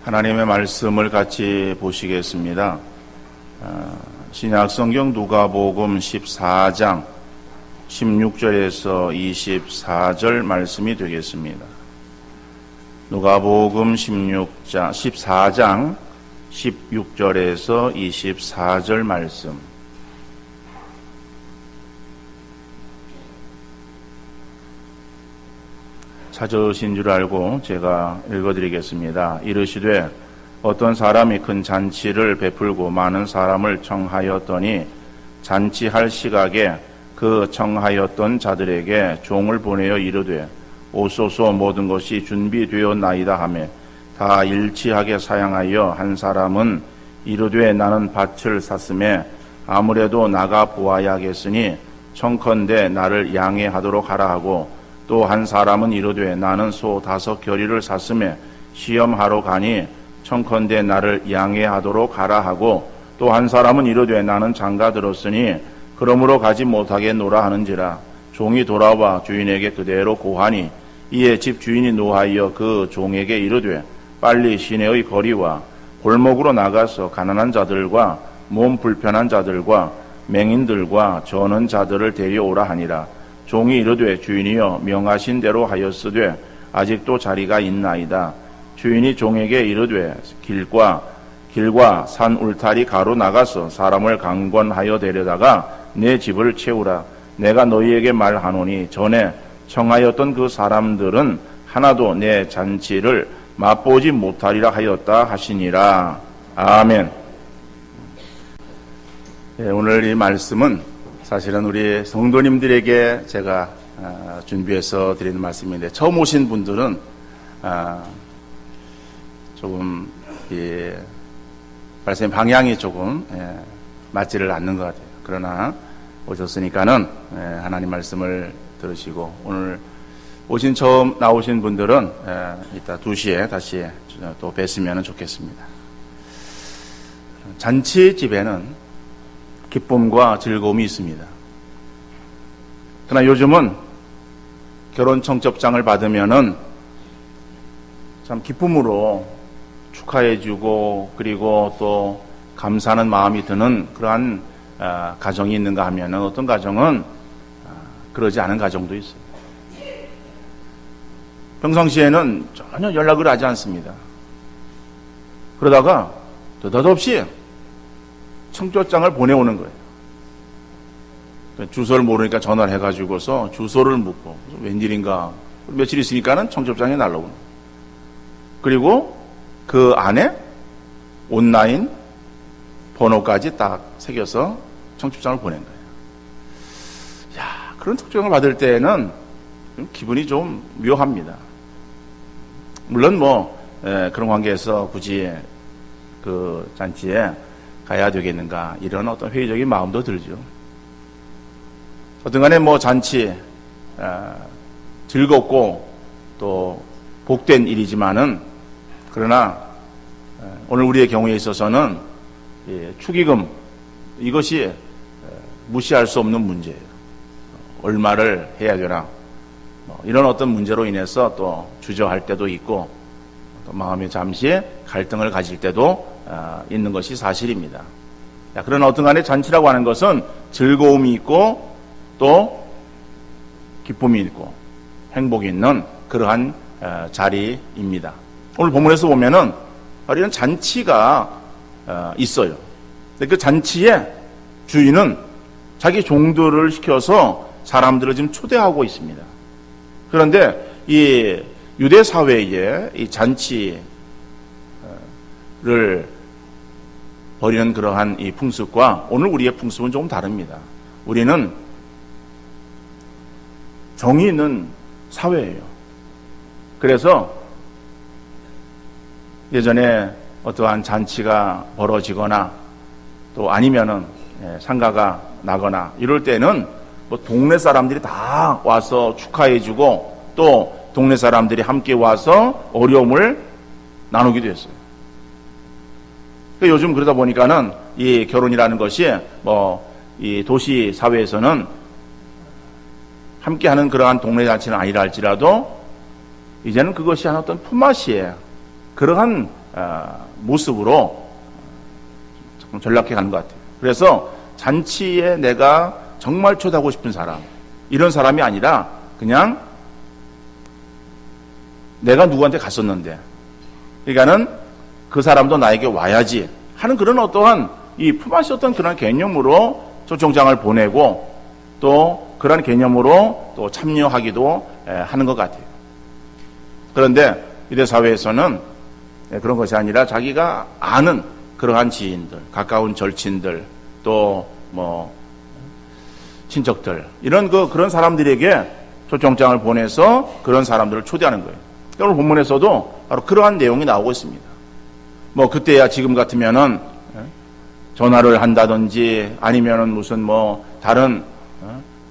하나님의 말씀을 같이 보시겠습니다. 신약 성경 누가복음 14장 16절에서 24절 말씀이 되겠습니다. 누가복음 14장 16절에서 24절 말씀. 찾으신 줄 알고 제가 읽어드리겠습니다. 이르시되 어떤 사람이 큰 잔치를 베풀고 많은 사람을 청하였더니 잔치할 시각에 그 청하였던 자들에게 종을 보내어 이르되 오소서 모든 것이 준비되었나이다 하며 다 일치하게 사양하여 한 사람은 이르되 나는 밭을 샀음에 아무래도 나가 보아야겠으니 청컨대 나를 양해하도록 하라 하고 또 한 사람은 이르되 나는 소 5겨리를 샀음에 시험하러 가니 청컨대 나를 양해하도록 하라 하고 또 한 사람은 이르되 나는 장가 들었으니 그러므로 가지 못하게 노라 하는지라. 종이 돌아와 주인에게 그대로 고하니 이에 집 주인이 노하여 그 종에게 이르되 빨리 시내의 거리와 골목으로 나가서 가난한 자들과 몸 불편한 자들과 맹인들과 저는 자들을 데려오라 하니라. 종이 이르되 주인이여 명하신 대로 하였으되 아직도 자리가 있나이다. 주인이 종에게 이르되 길과 산 울타리 가로 나가서 사람을 강권하여 데려다가 내 집을 채우라. 내가 너희에게 말하노니 전에 청하였던 그 사람들은 하나도 내 잔치를 맛보지 못하리라 하였다 하시니라. 아멘. 네, 오늘 이 말씀은 사실은 우리 성도님들에게 제가 준비해서 드리는 말씀인데 처음 오신 분들은 조금 말씀 방향이 조금 맞지를 않는 것 같아요. 그러나 오셨으니까는 하나님 말씀을 들으시고 오늘 처음 나오신 분들은 이따 2시에 다시 또 뵀으면 좋겠습니다. 잔치집에는 기쁨과 즐거움이 있습니다. 그러나 요즘은 결혼 청첩장을 받으면은 참 기쁨으로 축하해주고 그리고 또 감사하는 마음이 드는 그러한 가정이 있는가 하면은 어떤 가정은 그러지 않은 가정도 있어요. 평상시에는 전혀 연락을 하지 않습니다. 그러다가 느닷없이 청첩장을 보내오는 거예요. 주소를 모르니까 전화를 해가지고서 주소를 묻고 웬일인가 며칠 있으니까는 청첩장이 날라오는 거예요. 그리고 그 안에 온라인 번호까지 딱 새겨서 청첩장을 보낸 거예요. 야, 그런 청첩장을 받을 때는 기분이 좀 묘합니다. 물론 그런 관계에서 굳이 그 잔치에 가야 되겠는가 이런 어떤 회의적인 마음도 들죠. 어떤 간에 잔치 즐겁고 또 복된 일이지만은 그러나 오늘 우리의 경우에 있어서는 축의금 이것이 무시할 수 없는 문제예요. 얼마를 해야 되나 이런 어떤 문제로 인해서 또 주저할 때도 있고 또 마음에 잠시 갈등을 가질 때도 있는 것이 사실입니다. 그러나 어떤 간에 잔치라고 하는 것은 즐거움이 있고 또 기쁨이 있고 행복이 있는 그러한 자리입니다. 오늘 본문에서 보면은 이런 잔치가 있어요. 근데 그 잔치의 주인은 자기 종들을 시켜서 사람들을 지금 초대하고 있습니다. 그런데 이 유대 사회의 이 잔치를 벌이는 그러한 이 풍습과 오늘 우리의 풍습은 조금 다릅니다. 우리는 정이 있는 사회예요. 그래서 예전에 어떠한 잔치가 벌어지거나 또 아니면은 상가가 나거나 이럴 때는 동네 사람들이 다 와서 축하해주고 또 동네 사람들이 함께 와서 어려움을 나누기도 했어요. 요즘 그러다 보니까는 이 결혼이라는 것이 이 도시 사회에서는 함께하는 그러한 동네 잔치는 아니라 할지라도 이제는 그것이 한 어떤 품앗이에 그러한 모습으로 조금 전락해 가는 것 같아요. 그래서 잔치에 내가 정말 초대하고 싶은 사람, 이런 사람이 아니라 그냥 내가 누구한테 갔었는데, 그러니까는 그 사람도 나에게 와야지 하는 그런 어떠한 이 품앗이 어떤 그런 개념으로 초청장을 보내고 또 그런 개념으로 또 참여하기도 하는 것 같아요. 그런데 이대 사회에서는 그런 것이 아니라 자기가 아는 그러한 지인들, 가까운 절친들, 또 뭐 친척들, 이런 그런 사람들에게 초청장을 보내서 그런 사람들을 초대하는 거예요. 오늘 본문에서도 바로 그러한 내용이 나오고 있습니다. 뭐 그때야 지금 같으면은 전화를 한다든지 아니면은 무슨 뭐 다른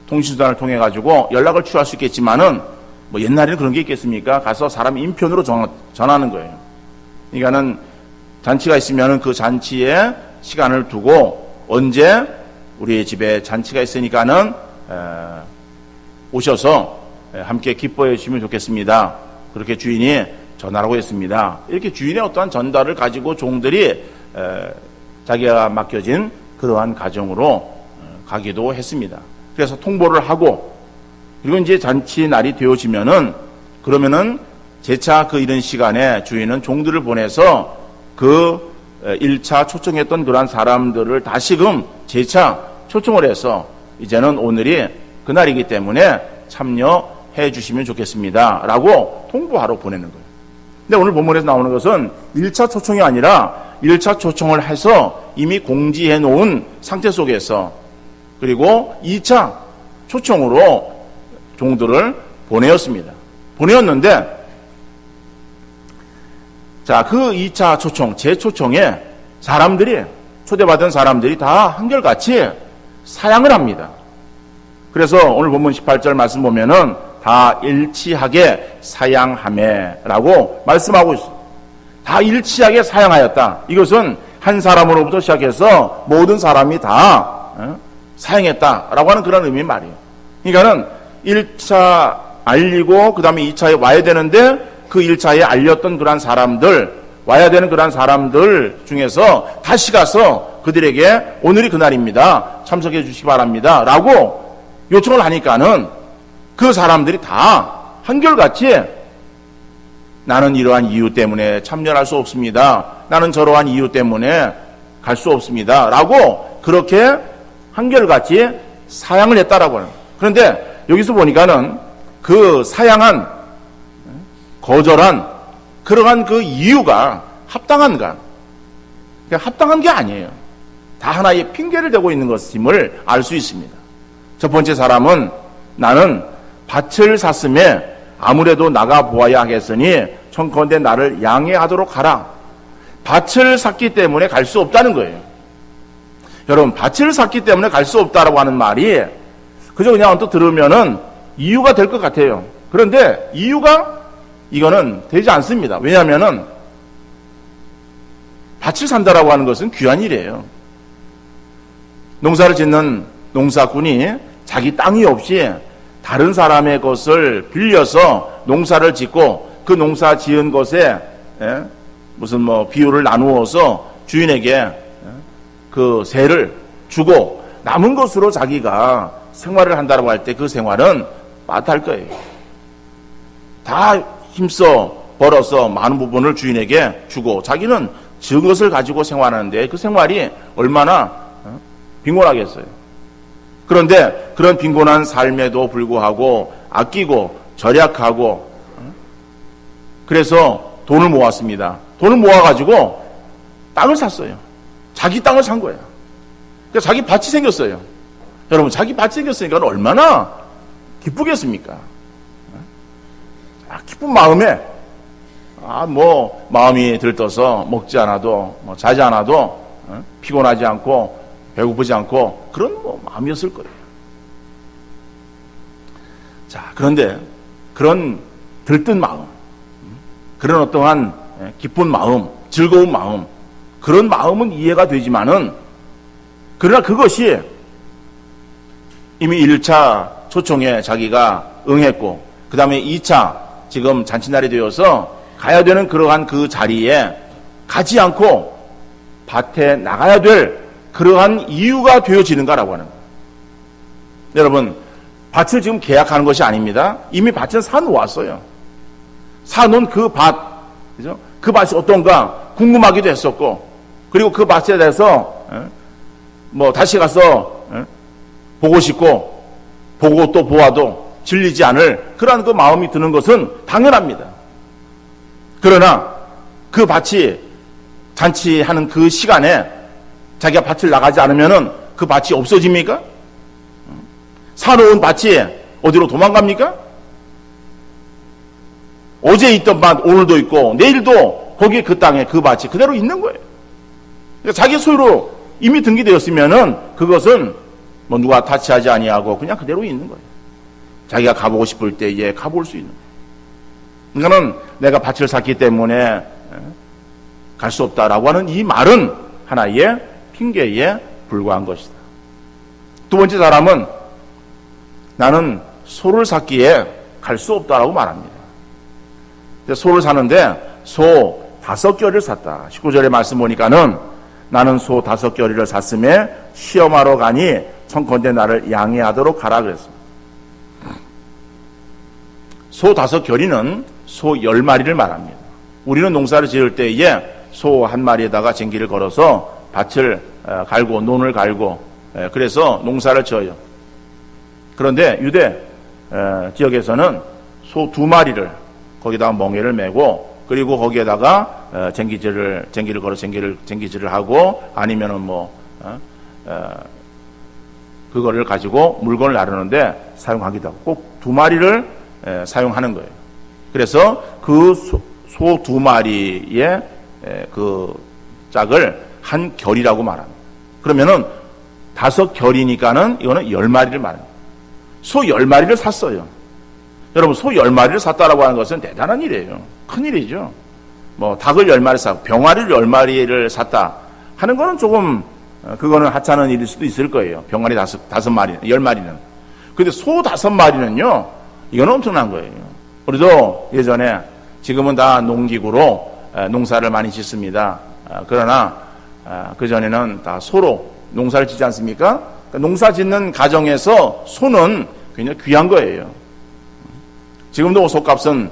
통신수단을 통해 가지고 연락을 취할 수 있겠지만은 뭐 옛날에는 그런 게 있겠습니까? 가서 사람 인편으로 전하는 거예요. 그러니까는 잔치가 있으면은 그 잔치에 시간을 두고 언제 우리 집에 잔치가 있으니까는 오셔서 함께 기뻐해 주시면 좋겠습니다. 그렇게 주인이 전하라고 했습니다. 이렇게 주인의 어떠한 전달을 가지고 종들이 자기가 맡겨진 그러한 가정으로 가기도 했습니다. 그래서 통보를 하고, 그리고 이제 잔치 날이 되어지면은 그러면은 재차 그 이른 시간에 주인은 종들을 보내서 그 1차 초청했던 그러한 사람들을 다시금 재차 초청을 해서 이제는 오늘이 그날이기 때문에 참여해 주시면 좋겠습니다 라고 통보하러 보내는 거예요. 근데 오늘 본문에서 나오는 것은 1차 초청이 아니라 1차 초청을 해서 이미 공지해 놓은 상태 속에서, 그리고 2차 초청으로 종들을 보내었는데, 자, 그 2차 초청, 재초청에 사람들이, 초대받은 사람들이 다 한결같이 사양을 합니다. 그래서 오늘 본문 18절 말씀 보면은 다 일치하게 사양하매라고 말씀하고 있습니다. 다 일치하게 사양하였다. 이것은 한 사람으로부터 시작해서 모든 사람이 다 사양했다라고 하는 그런 의미의 말이에요. 그러니까는 1차 알리고 그 다음에 2차에 와야 되는데 그 1차에 알렸던 그런 사람들, 와야 되는 그런 사람들 중에서 다시 가서 그들에게 오늘이 그날입니다, 참석해 주시기 바랍니다 라고 요청을 하니까는 그 사람들이 다 한결같이 나는 이러한 이유 때문에 참여할 수 없습니다, 나는 저러한 이유 때문에 갈 수 없습니다 라고 그렇게 한결같이 사양을 했다라고 하는. 그런데 여기서 보니까는 그 사양한, 거절한 그러한 그 이유가 합당한가? 합당한 게 아니에요. 다 하나의 핑계를 대고 있는 것임을 알 수 있습니다. 첫 번째 사람은 나는 밭을 샀음에 아무래도 나가 보아야 하겠으니 청컨대 나를 양해하도록 하라. 밭을 샀기 때문에 갈 수 없다는 거예요. 여러분, 밭을 샀기 때문에 갈 수 없다라고 하는 말이 그저 그냥 언뜻 들으면은 이유가 될 것 같아요. 그런데 이유가 이거는 되지 않습니다. 왜냐하면은 밭을 산다라고 하는 것은 귀한 일이에요. 농사를 짓는 농사꾼이 자기 땅이 없이 다른 사람의 것을 빌려서 농사를 짓고 그 농사 지은 것에 무슨 뭐 비율을 나누어서 주인에게 그 세를 주고 남은 것으로 자기가 생활을 한다고 할 때 그 생활은 빠듯할 거예요. 다 힘써 벌어서 많은 부분을 주인에게 주고 자기는 지은 것을 가지고 생활하는데 그 생활이 얼마나 빈곤하겠어요. 그런데 그런 빈곤한 삶에도 불구하고 아끼고 절약하고 그래서 돈을 모았습니다. 돈을 모아가지고 땅을 샀어요. 자기 땅을 산 거예요. 그러니까 자기 밭이 생겼어요. 여러분, 자기 밭이 생겼으니까 얼마나 기쁘겠습니까? 기쁜 마음에 뭐 마음이 들떠서 먹지 않아도 뭐 자지 않아도 피곤하지 않고 배고프지 않고 그런 뭐 마음이었을 거예요. 자, 그런데 그런 들뜬 마음, 그런 어떠한 기쁜 마음, 즐거운 마음, 그런 마음은 이해가 되지만은 그러나 그것이 이미 1차 초청에 자기가 응했고 그 다음에 2차 지금 잔치날이 되어서 가야 되는 그러한 그 자리에 가지 않고 밭에 나가야 될 그러한 이유가 되어지는가라고 하는 거예요. 여러분, 밭을 지금 계약하는 것이 아닙니다. 이미 밭은 사놓았어요. 사놓은 그 밭, 그죠? 그 밭이 어떤가 궁금하기도 했었고, 그리고 그 밭에 대해서 뭐 다시 가서 보고 싶고, 보고 또 보아도 질리지 않을 그러한 그 마음이 드는 것은 당연합니다. 그러나 그 밭이 잔치하는 그 시간에 자기가 밭을 나가지 않으면은 그 밭이 없어집니까? 사놓은 밭이 어디로 도망갑니까? 어제 있던 밭 오늘도 있고 내일도 거기에 그 땅에 그 밭이 그대로 있는 거예요. 그러니까 자기 소유로 이미 등기되었으면은 그것은 뭐 누가 타치하지 아니하고 그냥 그대로 있는 거예요. 자기가 가보고 싶을 때에 가볼 수 있는 거예요. 그러니까는 내가 밭을 샀기 때문에 갈 수 없다라고 하는 이 말은 하나의 핑계에 불과한 것이다. 두 번째 사람은 나는 소를 샀기에 갈 수 없다라고 말합니다. 소를 사는데 소 5겨리를 샀다. 19절의 말씀 보니까는 나는 소 5겨리를 샀음에 시험하러 가니 청컨대 나를 양해하도록 하라 그랬습니다. 소 5겨리는 소 10마리를 말합니다. 우리는 농사를 지을 때에 소 한 마리에다가 쟁기를 걸어서 밭을 갈고 논을 갈고 그래서 농사를 지어요. 그런데 유대 지역에서는 소 2마리를 거기다가 멍에를 메고 그리고 거기에다가 쟁기를 걸어 쟁기질을 하고 아니면은 그거를 가지고 물건을 나르는데 사용하기도 하고 꼭 2마리를 사용하는 거예요. 그래서 그 소 2마리의 그 짝을 한 결이라고 말합니다. 그러면은 5결이니까는 이거는 10마리를 말합니다. 소 10마리를 샀어요. 여러분, 소 10마리를 샀다라고 하는 것은 대단한 일이에요. 큰 일이죠. 뭐 닭을 10마리 샀고 병아리를 10마리를 샀다 하는 거는 조금 그거는 하찮은 일일 수도 있을 거예요. 병아리 5마리, 10마리는. 근데 소 5마리는요, 이건 엄청난 거예요. 우리도 예전에 지금은 다 농기구로 농사를 많이 짓습니다. 그러나 그전에는 다 소로 농사를 짓지 않습니까? 그러니까 농사 짓는 가정에서 소는 굉장히 귀한 거예요. 지금도 소값은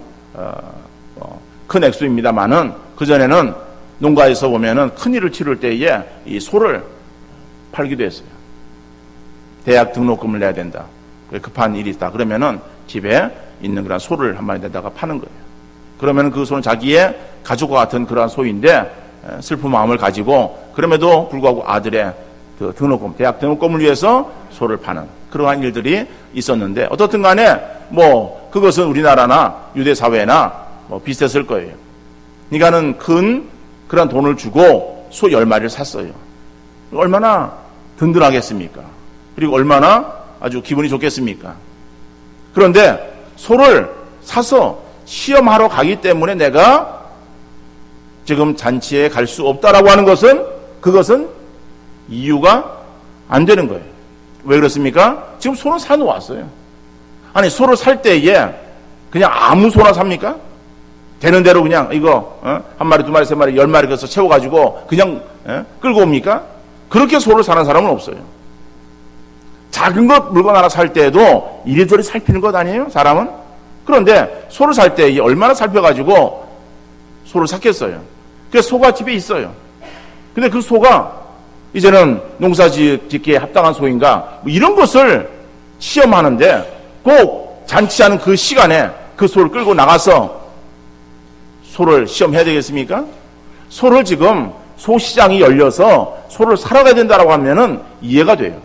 큰 액수입니다만은 그전에는 농가에서 보면은 큰일을 치를 때에 이 소를 팔기도 했어요. 대학 등록금을 내야 된다. 급한 일이 있다. 그러면은 집에 있는 그런 소를 한 마리 내다가 파는 거예요. 그러면 그 소는 자기의 가족과 같은 그러한 소인데 슬픈 마음을 가지고 그럼에도 불구하고 아들의 그 등록금, 대학 등록금을 위해서 소를 파는 그러한 일들이 있었는데 어떻든 간에 뭐 그것은 우리나라나 유대 사회나 뭐 비슷했을 거예요. 그러니까는 큰 그런 돈을 주고 소 10마리를 샀어요. 얼마나 든든하겠습니까? 그리고 얼마나 아주 기분이 좋겠습니까? 그런데 소를 사서 시험하러 가기 때문에 내가 지금 잔치에 갈 수 없다라고 하는 것은 그것은 이유가 안 되는 거예요. 왜 그렇습니까? 지금 소는 사놓았어요. 아니, 소를 살 때에 그냥 아무 소나 삽니까? 되는 대로 그냥 이거 한 마리, 2마리, 3마리, 10마리 그래서 채워가지고 그냥 끌고 옵니까? 그렇게 소를 사는 사람은 없어요. 작은 것 물건 하나 살 때에도 이리저리 살피는 것 아니에요? 사람은? 그런데 소를 살 때 얼마나 살펴가지고 소를 샀겠어요. 그래서 소가 집에 있어요. 근데 그 소가 이제는 농사 짓기에 합당한 소인가 뭐 이런 것을 시험하는데 꼭 잔치하는 그 시간에 그 소를 끌고 나가서 소를 시험해야 되겠습니까? 소를 지금 소시장이 열려서 소를 사러 가야 된다라고 하면은 이해가 돼요.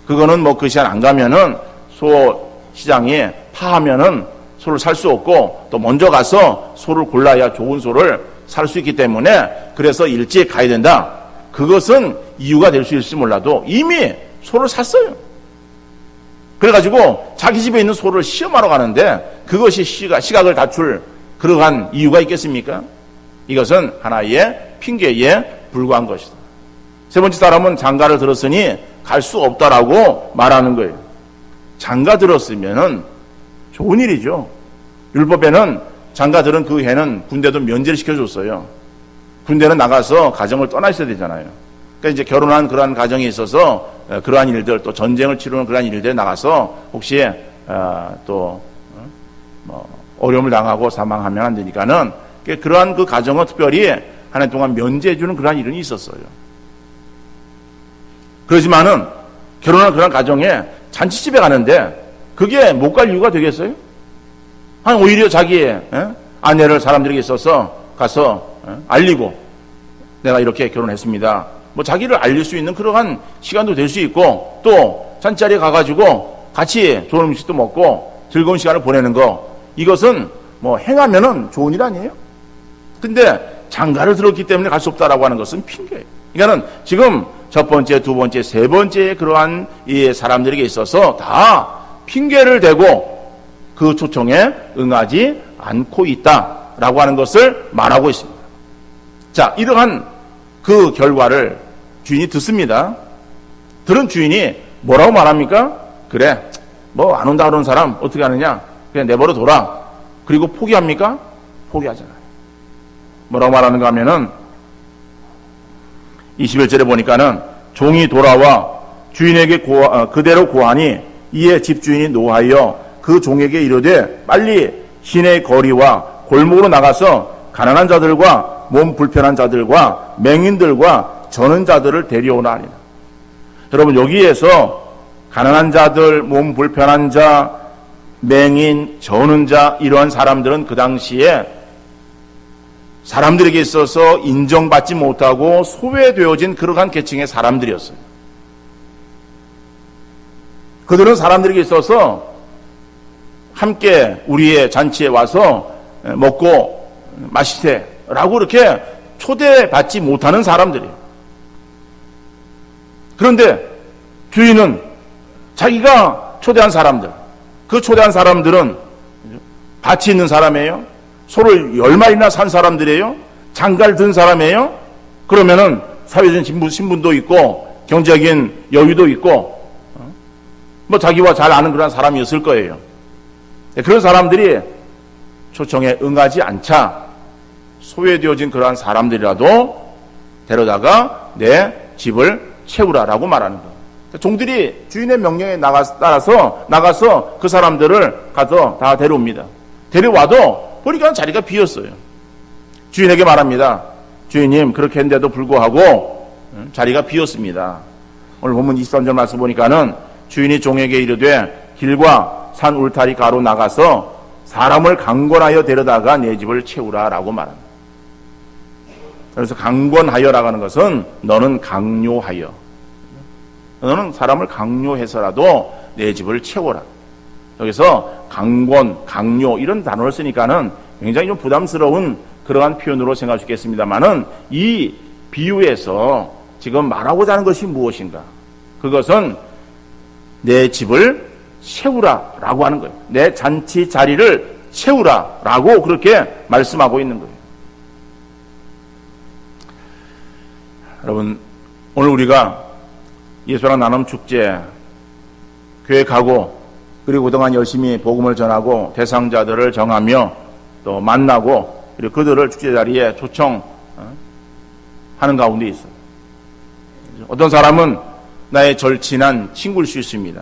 그거는 뭐 그 시간 안 가면은 소시장에 파하면은 소를 살 수 없고 또 먼저 가서 소를 골라야 좋은 소를 살 수 있기 때문에 그래서 일찍 가야 된다. 그것은 이유가 될 수 있을지 몰라도 이미 소를 샀어요. 그래가지고 자기 집에 있는 소를 시험하러 가는데 그것이 시각을 다툴 그러한 이유가 있겠습니까? 이것은 하나의 핑계에 불과한 것이다. 세 번째 사람은 장가를 들었으니 갈 수 없다라고 말하는 거예요. 장가 들었으면은 좋은 일이죠. 율법에는 장가들은 그 해는 군대도 면제를 시켜줬어요. 군대는 나가서 가정을 떠나 있어야 되잖아요. 그러니까 이제 결혼한 그러한 가정이 있어서 그러한 일들, 또 전쟁을 치르는 그러한 일들에 나가서 혹시 또 어려움을 당하고 사망하면 안 되니까는 그러한 그 가정은 특별히 한 해 동안 면제해주는 그러한 일은 있었어요. 그렇지만은 결혼한 그러한 가정에 잔치집에 가는데 그게 못 갈 이유가 되겠어요? 오히려 자기의 아내를 사람들에게 있어서 가서 알리고 내가 이렇게 결혼했습니다. 뭐 자기를 알릴 수 있는 그러한 시간도 될 수 있고 또 잔치자리에 가가지고 같이 좋은 음식도 먹고 즐거운 시간을 보내는 거 이것은 뭐 행하면은 좋은 일 아니에요? 근데 장가를 들었기 때문에 갈 수 없다라고 하는 것은 핑계예요. 그러니까는 지금 첫 번째, 두 번째, 세 번째 그러한 이 사람들에게 있어서 다 핑계를 대고 그 초청에 응하지 않고 있다라고 하는 것을 말하고 있습니다. 자, 이러한 그 결과를 주인이 듣습니다. 들은 주인이 뭐라고 말합니까? 그래, 뭐 안 온다 그러는 사람 어떻게 하느냐? 그냥 내버려 둬라. 그리고 포기합니까? 포기하잖아요. 뭐라고 말하는가 하면은 21절에 보니까는 종이 돌아와 주인에게 그대로 고하니 이에 집주인이 노하여 그 종에게 이르되 빨리 시내 거리와 골목으로 나가서 가난한 자들과 몸 불편한 자들과 맹인들과 저는 자들을 데려오라 하니라. 여러분 여기에서 가난한 자들, 몸 불편한 자, 맹인, 저는 자 이러한 사람들은 그 당시에 사람들에게 있어서 인정받지 못하고 소외되어진 그러한 계층의 사람들이었어요. 그들은 사람들에게 있어서 함께 우리의 잔치에 와서 먹고 마시세라고 이렇게 초대받지 못하는 사람들이에요. 그런데 주인은 자기가 초대한 사람들, 그 초대한 사람들은 밭이 있는 사람이에요. 소를 10마리나 산 사람들이에요. 장가를 든 사람이에요. 그러면은 사회적인 신분도 있고 경제적인 여유도 있고 뭐 자기와 잘 아는 그런 사람이었을 거예요. 그런 사람들이 초청에 응하지 않자 소외되어진 그러한 사람들이라도 데려다가 내 집을 채우라라고 말하는 거예요. 종들이 주인의 명령에 따라서 나가서 그 사람들을 가서 다 데려옵니다. 데려와도 보니까 자리가 비었어요. 주인에게 말합니다. 주인님 그렇게 했는데도 불구하고 자리가 비었습니다. 오늘 본문 23절 말씀 보니까는 주인이 종에게 이르되 길과 산 울타리 가로 나가서 사람을 강권하여 데려다가 내 집을 채우라라고 말합니다. 그래서 강권하여라고 하는 것은 너는 강요하여, 너는 사람을 강요해서라도 내 집을 채워라. 여기서 강권, 강요 이런 단어를 쓰니까는 굉장히 좀 부담스러운 그러한 표현으로 생각할 수 있겠습니다만은 이 비유에서 지금 말하고자 하는 것이 무엇인가? 그것은 내 집을 채우라라고 하는 거예요. 내 잔치 자리를 채우라라고 그렇게 말씀하고 있는 거예요. 여러분, 오늘 우리가 예수랑 나눔 축제 교회 가고 그리고 그동안 열심히 복음을 전하고 대상자들을 정하며 또 만나고 그리고 그들을 축제 자리에 초청하는 가운데 있어요. 어떤 사람은 나의 절친한 친구일 수 있습니다.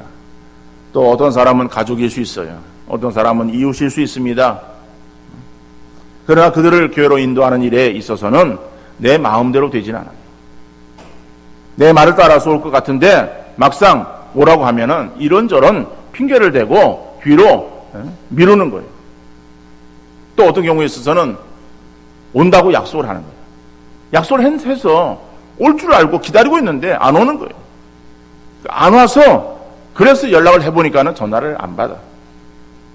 또 어떤 사람은 가족일 수 있어요. 어떤 사람은 이웃일 수 있습니다. 그러나 그들을 교회로 인도하는 일에 있어서는 내 마음대로 되진 않아요. 내 말을 따라서 올 것 같은데 막상 오라고 하면은 이런저런 핑계를 대고 뒤로 미루는 거예요. 또 어떤 경우에 있어서는 온다고 약속을 하는 거예요. 약속을 해서 올 줄 알고 기다리고 있는데 안 오는 거예요. 안 와서 그래서 연락을 해보니까는 전화를 안 받아.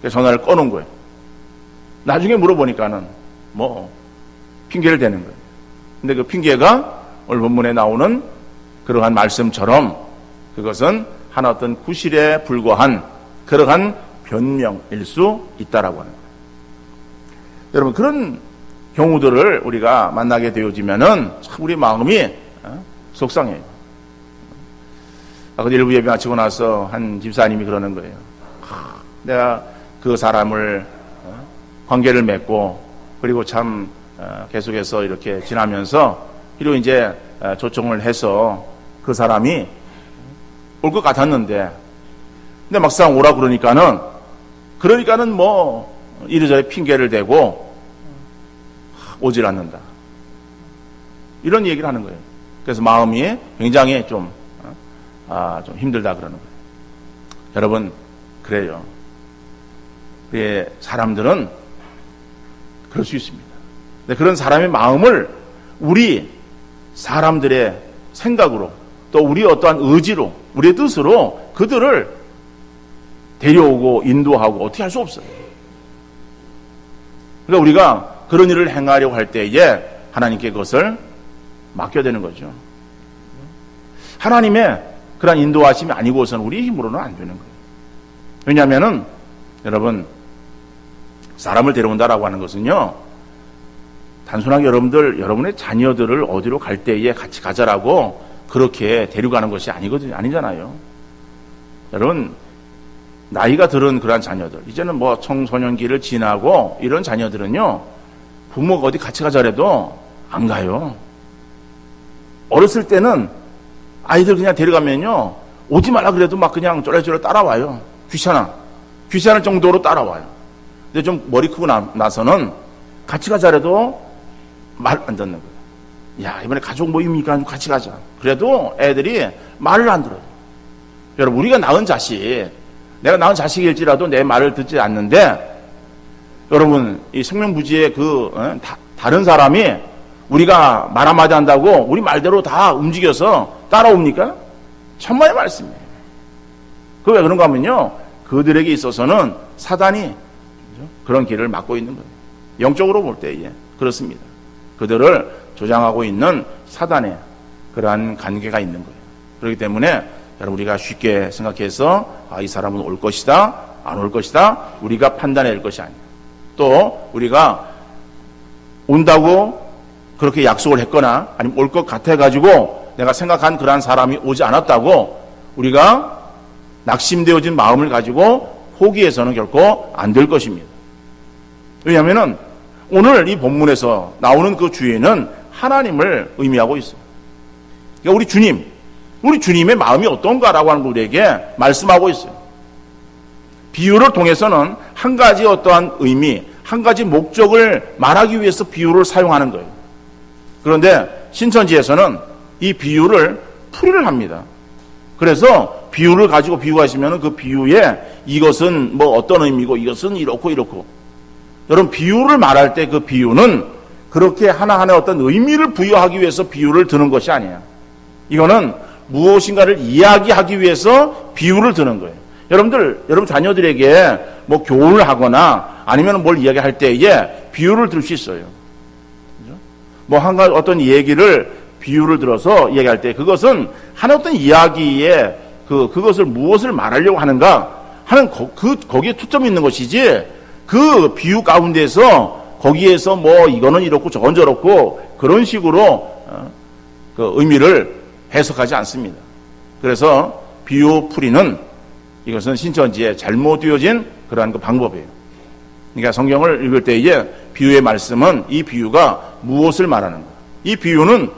그래서 전화를 꺼놓은 거예요. 나중에 물어보니까는 뭐 핑계를 대는 거예요. 근데 그 핑계가 오늘 본문에 나오는 그러한 말씀처럼 그것은 하나 어떤 구실에 불과한 그러한 변명일 수 있다라고 하는 거예요. 여러분 그런 경우들을 우리가 만나게 되어지면은 참 우리 마음이 속상해요. 아까 일부 예배 마치고 나서 한 집사님이 그러는 거예요. 내가 그 사람을 관계를 맺고 그리고 참 계속해서 이렇게 지나면서 그리고 이제 초청을 해서 그 사람이 올 것 같았는데 근데 막상 오라 그러니까는 뭐 이리저리 핑계를 대고 오질 않는다. 이런 얘기를 하는 거예요. 그래서 마음이 굉장히 좀 힘들다 그러는 거예요. 여러분, 그래요. 사람들은 그럴 수 있습니다. 근데 그런 사람의 마음을 우리 사람들의 생각으로 또 우리 어떠한 의지로 우리의 뜻으로 그들을 데려오고 인도하고 어떻게 할 수 없어요. 그러니까 우리가 그런 일을 행하려고 할 때에 하나님께 그것을 맡겨야 되는 거죠. 하나님의 그런 인도하심이 아니고서는 우리 힘으로는 안 되는 거예요. 왜냐하면은 여러분, 사람을 데려온다라고 하는 것은요, 단순하게 여러분의 자녀들을 어디로 갈 때에 같이 가자라고 그렇게 데려가는 것이 아니잖아요. 여러분, 나이가 들은 그러한 자녀들, 이제는 뭐 청소년기를 지나고 이런 자녀들은요, 부모가 어디 같이 가자래도 안 가요. 어렸을 때는 아이들 그냥 데려가면요, 오지 말라 그래도 막 그냥 쫄래쫄래 따라와요. 귀찮을 정도로 따라와요. 근데 좀 머리 크고 나서는 같이 가자래도 말 안 듣는 거예요. 야, 이번에 가족 모임이니까 같이 가자. 그래도 애들이 말을 안 들어요. 여러분, 우리가 낳은 자식, 내가 낳은 자식일지라도 내 말을 듣지 않는데, 여러분, 이 생명부지의 다른 사람이 우리가 말 한마디 한다고 우리 말대로 다 움직여서 따라옵니까? 천만의 말씀이에요. 그 왜 그런가 하면요, 그들에게 있어서는 사단이 그런 길을 막고 있는 거예요. 영적으로 볼 때에 그렇습니다. 그들을 조장하고 있는 사단의 그러한 관계가 있는 거예요. 그렇기 때문에 여러분, 우리가 쉽게 생각해서 이 사람은 올 것이다, 안 올 것이다, 우리가 판단해야 할 것이 아니에요. 또 우리가 온다고 그렇게 약속을 했거나 아니면 올 것 같아가지고 내가 생각한 그러한 사람이 오지 않았다고 우리가 낙심되어진 마음을 가지고 포기해서는 결코 안 될 것입니다. 왜냐하면 오늘 이 본문에서 나오는 그 주에는 하나님을 의미하고 있어요. 그러니까 우리 주님의 마음이 어떤가라고 하는 걸 우리에게 말씀하고 있어요. 비유를 통해서는 한 가지 어떠한 의미, 한 가지 목적을 말하기 위해서 비유를 사용하는 거예요. 그런데 신천지에서는 이 비유를 풀이를 합니다. 그래서 비유를 가지고 비유하시면 그 비유에 이것은 뭐 어떤 의미고 이것은 이렇고 여러분, 비유를 말할 때 그 비유는 그렇게 하나하나 어떤 의미를 부여하기 위해서 비유를 드는 것이 아니에요. 이거는 무엇인가를 이야기하기 위해서 비유를 드는 거예요. 여러분 자녀들에게 뭐 교훈을 하거나 아니면 뭘 이야기할 때에 비유를 들 수 있어요. 그죠? 뭐 한 가지 어떤 얘기를 비유를 들어서 이야기할 때 그것은 한 어떤 이야기에 그것을 무엇을 말하려고 하는가 하는 거기에 초점이 있는 것이지, 그 비유 가운데서 거기에서 뭐 이거는 이렇고 저건 저렇고 그런 식으로 그 의미를 해석하지 않습니다. 그래서 비유 풀이는 이것은 신천지에 잘못되어진 그러한 그 방법이에요. 그러니까 성경을 읽을 때에 비유의 말씀은 이 비유가 무엇을 말하는 거예요. 이 비유는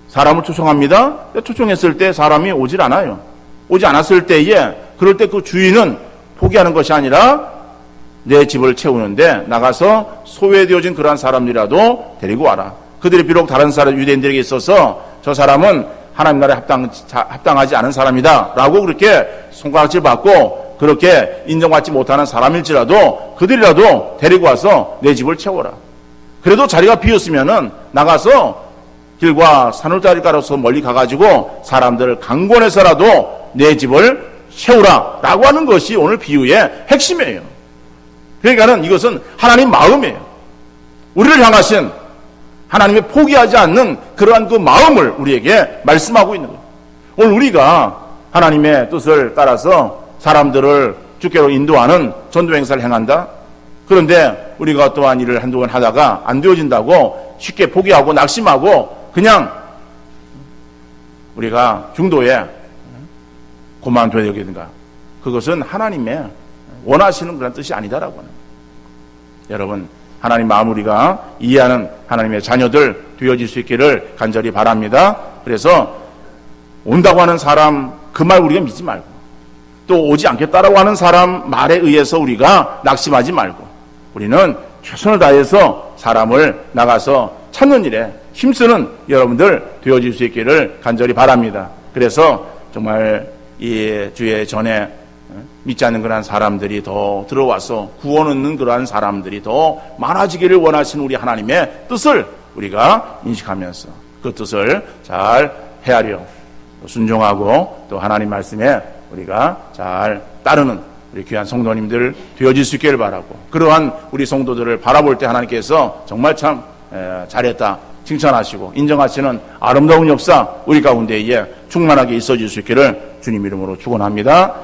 사람을 초청합니다. 초청했을 때 사람이 오질 않아요. 오지 않았을 때에 그럴 때 그 주인은 포기하는 것이 아니라 내 집을 채우는데 나가서 소외되어진 그러한 사람들이라도 데리고 와라. 그들이 비록 다른 사람 유대인들에게 있어서 저 사람은 하나님 나라에 합당하지 않은 사람이다 라고 그렇게 손가락질 받고 그렇게 인정받지 못하는 사람일지라도 그들이라도 데리고 와서 내 집을 채워라. 그래도 자리가 비었으면은 나가서 길과 산울다리 깔아서 멀리 가가지고 사람들을 강권해서라도 내 집을 채우라 라고 하는 것이 오늘 비유의 핵심이에요. 그러니까는 이것은 하나님 마음이에요. 우리를 향하신 하나님의 포기하지 않는 그러한 그 마음을 우리에게 말씀하고 있는 거예요. 오늘 우리가 하나님의 뜻을 따라서 사람들을 주께로 인도하는 전도 행사를 행한다. 그런데 우리가 어떠한 일을 한동안 하다가 안 되어진다고 쉽게 포기하고 낙심하고 그냥 우리가 중도에 그만둬야 되겠는가? 그것은 하나님의 원하시는 그런 뜻이 아니다라고 하는 거예요. 여러분, 하나님 마음 우리가 이해하는 하나님의 자녀들 되어질 수 있기를 간절히 바랍니다. 그래서 온다고 하는 사람 그 말 우리가 믿지 말고, 또 오지 않겠다라고 하는 사람 말에 의해서 우리가 낙심하지 말고, 우리는 최선을 다해서 사람을 나가서 찾는 일에 힘쓰는 여러분들 되어질 수 있기를 간절히 바랍니다. 그래서 정말 이 주의 전에 믿지 않는 그러한 사람들이 더 들어와서 구원 얻는 그러한 사람들이 더 많아지기를 원하시는 우리 하나님의 뜻을 우리가 인식하면서 그 뜻을 잘 헤아려 순종하고 또 하나님 말씀에 우리가 잘 따르는 우리 귀한 성도님들 되어질 수 있기를 바라고, 그러한 우리 성도들을 바라볼 때 하나님께서 정말 참 잘했다 칭찬하시고 인정하시는 아름다운 역사 우리 가운데에 충만하게 있어질 수 있기를 주님 이름으로 축원합니다.